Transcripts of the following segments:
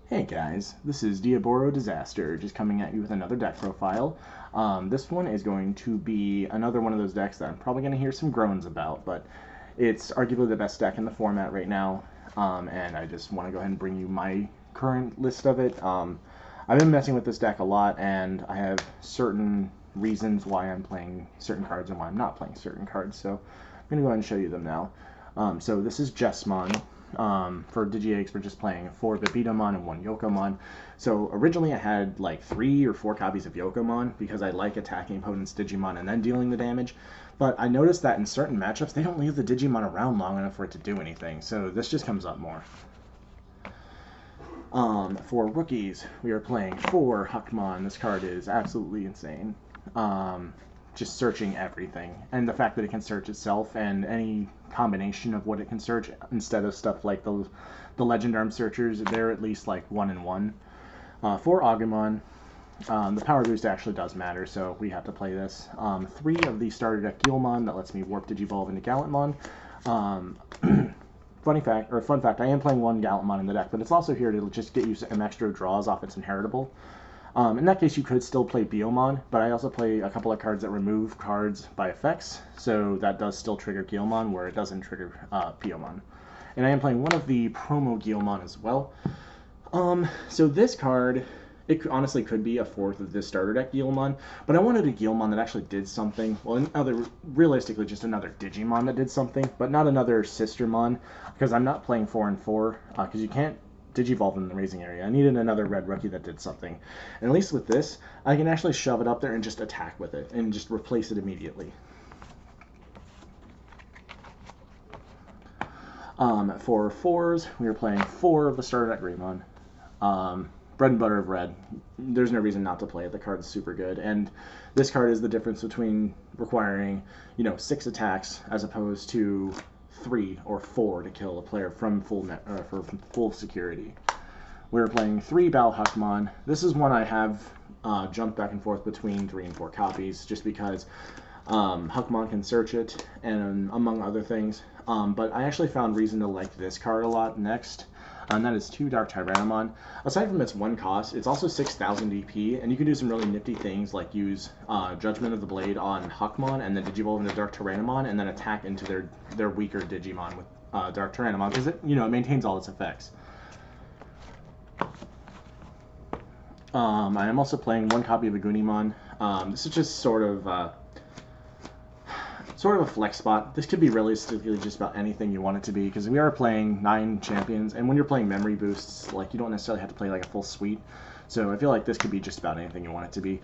Hey guys, this is Diaboro Disaster, just coming at you with another deck profile. This one is going to be another one of those decks that I'm probably going to hear some groans about, but it's arguably the best deck in the format right now, and I just want to go ahead and bring you my current list of it. I've been messing with this deck a lot, and I have certain reasons why I'm playing certain cards and why I'm not playing certain cards, so I'm going to go ahead and show you them now. So this is Jesmon. For DigiEggs, we're just playing 4 Babitomon and 1 Yokomon. So originally I had like 3 or 4 copies of Yokomon because I like attacking opponent's Digimon and then dealing the damage. But I noticed that in certain matchups they don't leave the Digimon around long enough for it to do anything, so this just comes up more. For rookies, we are playing 4 Hackmon. This card is absolutely insane. Just searching everything, and the fact that it can search itself and any combination of what it can search instead of stuff like the legend arm searchers, they're at least like 1 and 1. For Agumon, the power boost actually does matter, so we have to play this. 3 of the starter deck Gilmon that lets me warp Digivolve into Gallatmon. Fun fact, I am playing 1 Gallatmon in the deck, but it's also here to just get you some extra draws off its inheritable. In that case, you could still play Biomon, but I also play a couple of cards that remove cards by effects, so that does still trigger Guilmon, where it doesn't trigger Biomon. And I am playing one of the promo Guilmon as well. So this card, it honestly could be a 4th of this starter deck Guilmon, but I wanted a Guilmon that actually did something. Well, realistically, just another Digimon that did something, but not another Sistermon, because I'm not playing 4 and 4, because you can't Digivolve in the raising area. I needed another red rookie that did something. And at least with this, I can actually shove it up there and just attack with it and just replace it immediately. For 4s, we are playing 4 of the starter deck Greymon. Bread and butter of red. There's no reason not to play it. The card is super good. And this card is the difference between requiring, 6 attacks as opposed to 3 or 4 to kill a player from full security. We're playing 3 Bao Hackmon. This is one I have jumped back and forth between 3 and 4 copies, just because Hackmon can search it, and among other things. But I actually found reason to like this card a lot next, and that is 2 Dark Tyranimon. Aside from its 1 cost, it's also 6,000 DP, and you can do some really nifty things like use Judgment of the Blade on Hackmon, and then Digivolve into Dark Tyranimon, and then attack into their weaker Digimon with Dark Tyranimon, because it maintains all its effects. I am also playing 1 copy of Agunimon. This is just sort of a flex spot. This could be realistically just about anything you want it to be, because we are playing 9 champions, and when you're playing memory boosts, like, you don't necessarily have to play like a full suite. So I feel like this could be just about anything you want it to be.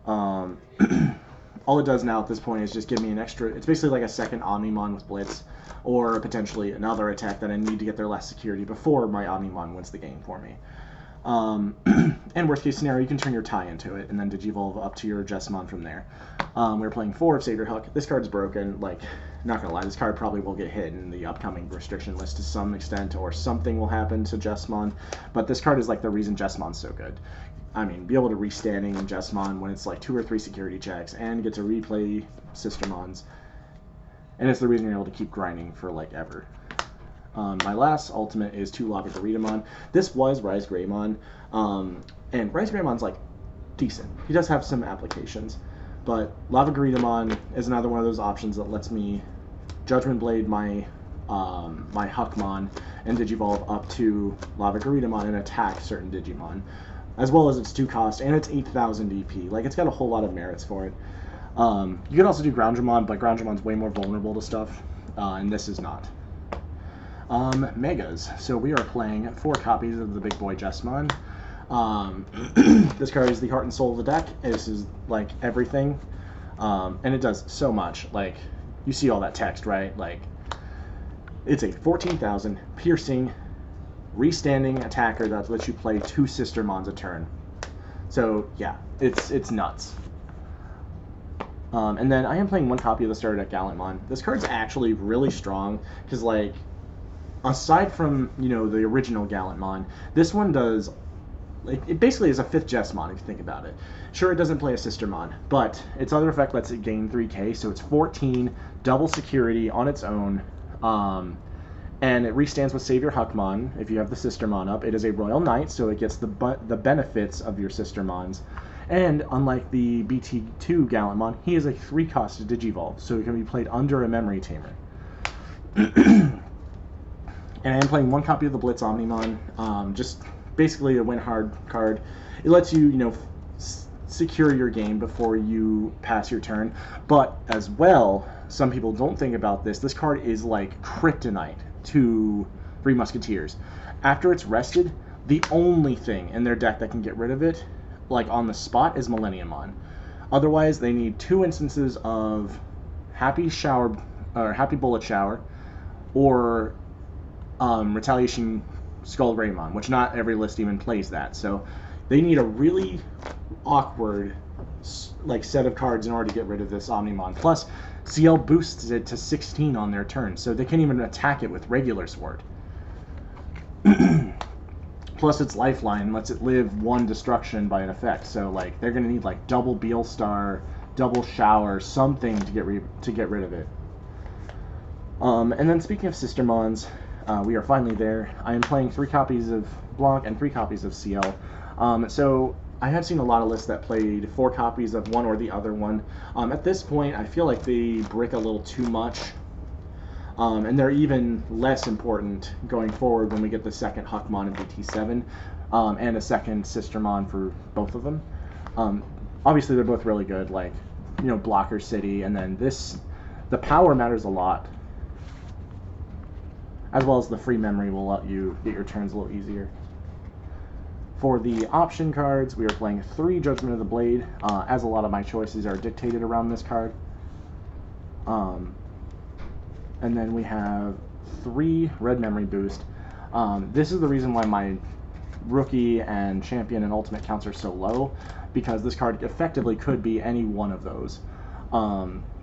All it does now at this point is just give me an extra. It's basically like a second Omnimon with Blitz, or potentially another attack that I need to get their last security before my Omnimon wins the game for me. And worst case scenario, you can turn your tie into it and then Digivolve up to your Jesmon from there. We're playing 4 of Savior Hook. This card's broken. Like, not gonna lie, this card probably will get hit in the upcoming restriction list to some extent, or something will happen to Jesmon. But this card is like the reason Jesmon's so good. I mean, be able to restanding in Jesmon when it's like 2 or 3 security checks, and get to replay Sistermons. And it's the reason you're able to keep grinding for like ever. My last ultimate is 2 Lava Gallatmon. This was Rise Greymon, and Rise Greymon's like decent. He does have some applications, but Lava Gallatmon is another one of those options that lets me Judgment Blade my Hackmon and Digivolve up to Lava Gallatmon and attack certain Digimon, as well as its 2 cost and its 8,000 DP. Like, it's got a whole lot of merits for it. You can also do Groundramon, but Groundramon's way more vulnerable to stuff, and this is not. Megas. So we are playing 4 copies of the big boy Jesmon. This card is the heart and soul of the deck. This is like everything, and it does so much. Like, you see all that text, right? Like, it's a 14,000 piercing, restanding attacker that lets you play 2 Sistermons a turn. So yeah, it's nuts. And then I am playing 1 copy of the starter deck Gallatmon. This card's actually really strong, because, like, aside from, the original Gallatmon, this one does, like, it basically is a 5th Jesmon if you think about it. Sure, it doesn't play a Sistermon, but its other effect lets it gain 3k, so it's 14, double security on its own, And it restands with Save Your Hackmon if you have the Sistermon up. It is a Royal Knight, so it gets the benefits of your Sistermons. And unlike the BT2 Gallatmon, he is a 3-cost Digivolve, so it can be played under a Memory Tamer. And I am playing 1 copy of the Blitz Omnimon, just basically a win hard card. It lets you, secure your game before you pass your turn. But as well, some people don't think about this. This card is like kryptonite to Three Musketeers. After it's rested, the only thing in their deck that can get rid of it, like on the spot, is Millenniummon. Otherwise, they need 2 instances of Happy Bullet Shower or Retaliation Skull Greymon, which not every list even plays that. So they need a really awkward set of cards in order to get rid of this Omnimon. Plus, CL boosts it to 16 on their turn, so they can't even attack it with regular sword. Plus, its lifeline lets it live 1 destruction by an effect, so they're gonna need double Beelstar, double Shower, something to get rid of it. And then speaking of Sistermons, we are finally there. I am playing 3 copies of Blanc and 3 copies of CL. So I have seen a lot of lists that played 4 copies of one or the other one. At this point, I feel like they brick a little too much. And they're even less important going forward when we get the second Hackmon in BT7 and a second Sistermon for both of them. Obviously, they're both really good, Blocker City, and then the power matters a lot, as well as the free memory will let you get your turns a little easier. For the option cards, we are playing 3 Judgment of the Blade, as a lot of my choices are dictated around this card. And then we have 3 Red Memory Boost. This is the reason why my Rookie and Champion and Ultimate counts are so low, because this card effectively could be any one of those.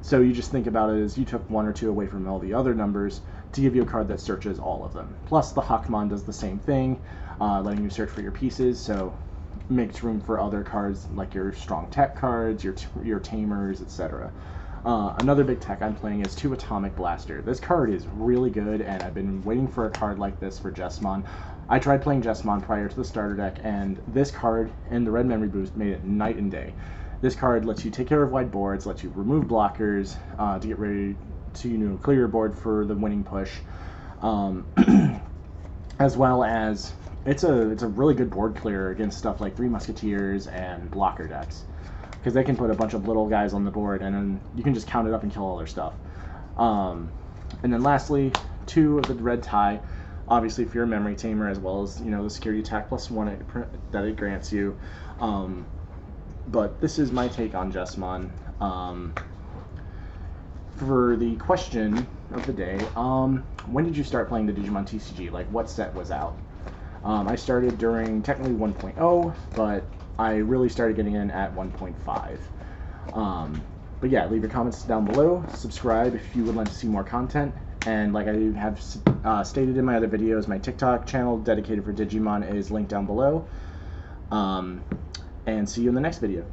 So you just think about it as you took 1 or 2 away from all the other numbers to give you a card that searches all of them. Plus the Hackmon does the same thing, letting you search for your pieces, so makes room for other cards like your strong tech cards, your tamers, etc. Another big tech I'm playing is 2 Atomic Blaster. This card is really good, and I've been waiting for a card like this for Jesmon. I tried playing Jesmon prior to the starter deck, and this card and the Red Memory Boost made it night and day. This card lets you take care of wide boards, lets you remove blockers to get ready to clear your board for the winning push, as well as it's a really good board clearer against stuff like Three Musketeers and blocker decks, because they can put a bunch of little guys on the board and then you can just count it up and kill all their stuff. And then lastly, 2 of the Red Tie, obviously for your Memory Tamer, as well as the security attack +1 that it grants you. But this is my take on Jesmon. For the question of the day, when did you start playing the Digimon TCG? What set was out? I started during technically 1.0, but I really started getting in at 1.5. But yeah, leave your comments down below, subscribe if you would like to see more content, and like I have stated in my other videos, my TikTok channel dedicated for Digimon is linked down below. And see you in the next video.